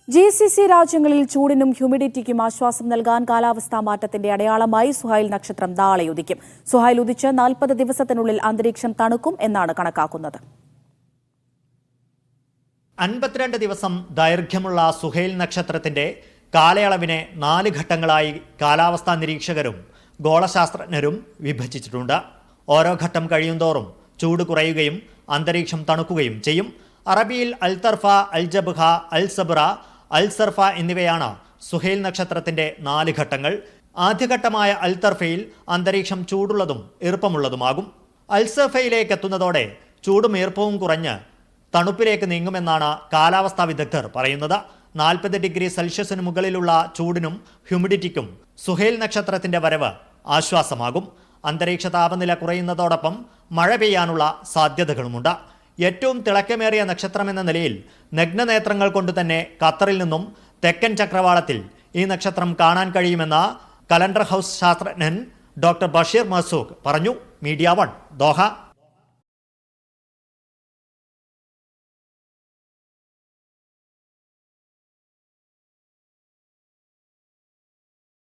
GCC രാജ്യങ്ങളിൽ ചൂടിനും ഹ്യൂമിഡിറ്റിക്കും ആശ്വാസം നൽകാൻ കാലാവസ്ഥാ മാറ്റത്തിന്റെ അടയാളമായി സുഹൈൽ നക്ഷത്രം നാളെ ഉദിക്കും. സുഹൈൽ ഉദിച്ച് 40 ദിവസത്തിനുള്ളിൽ അന്തരീക്ഷം തണുക്കും എന്നാണ് കണക്കാക്കുന്നത്. 52 ദിവസം ദൈർഘ്യമുള്ള സുഹൈൽ നക്ഷത്രത്തിന്റെ കാലയളവിനെ 4 ഘട്ടങ്ങളായി കാലാവസ്ഥാ നിരീക്ഷകരും ഗോളശാസ്ത്രജ്ഞരും വിഭജിച്ചിട്ടുണ്ട്. ഓരോ ഘട്ടം കഴിയുന്തോറും ചൂട് കുറയുകയും അന്തരീക്ഷം തണുക്കുകയും ചെയ്യും. അറബിയിൽ അൽതർഫ, അൽജബ്ഹ, അൽസബ്ര, അൽസർഫ എന്നിവയാണ് സുഹൈൽ നക്ഷത്രത്തിന്റെ 4 ഘട്ടങ്ങൾ. ആദ്യഘട്ടമായ അൽതർഫയിൽ അന്തരീക്ഷം ചൂടുള്ളതും ഈർപ്പമുള്ളതുമാകും. അൽസർഫയിലേക്ക് എത്തുന്നതോടെ ചൂടും ഈർപ്പവും കുറഞ്ഞ് തണുപ്പിലേക്ക് നീങ്ങുമെന്നാണ് കാലാവസ്ഥാ വിദഗ്ധർ പറയുന്നത്. 40 ഡിഗ്രി സെൽഷ്യസിന് മുകളിലുള്ള ചൂടിനും ഹ്യൂമിഡിറ്റിക്കും സുഹൈൽ നക്ഷത്രത്തിന്റെ വരവ് ആശ്വാസമാകും. അന്തരീക്ഷ താപനില കുറയുന്നതോടൊപ്പം മഴ പെയ്യാനുള്ള സാധ്യതകളുമുണ്ട്. ഏറ്റവും തിളക്കമേറിയ നക്ഷത്രമെന്ന നിലയിൽ നഗ്നനേത്രങ്ങൾ കൊണ്ട് തന്നെ ഖത്തറിൽ നിന്നും തെക്കൻ ചക്രവാളത്തിൽ ഈ നക്ഷത്രം കാണാൻ കഴിയുമെന്ന് കലണ്ടർ ഹൗസ് ശാസ്ത്രജ്ഞൻ ഡോക്ടർ ബഷീർ മർസൂഖ് പറഞ്ഞു. Media 1 Doha.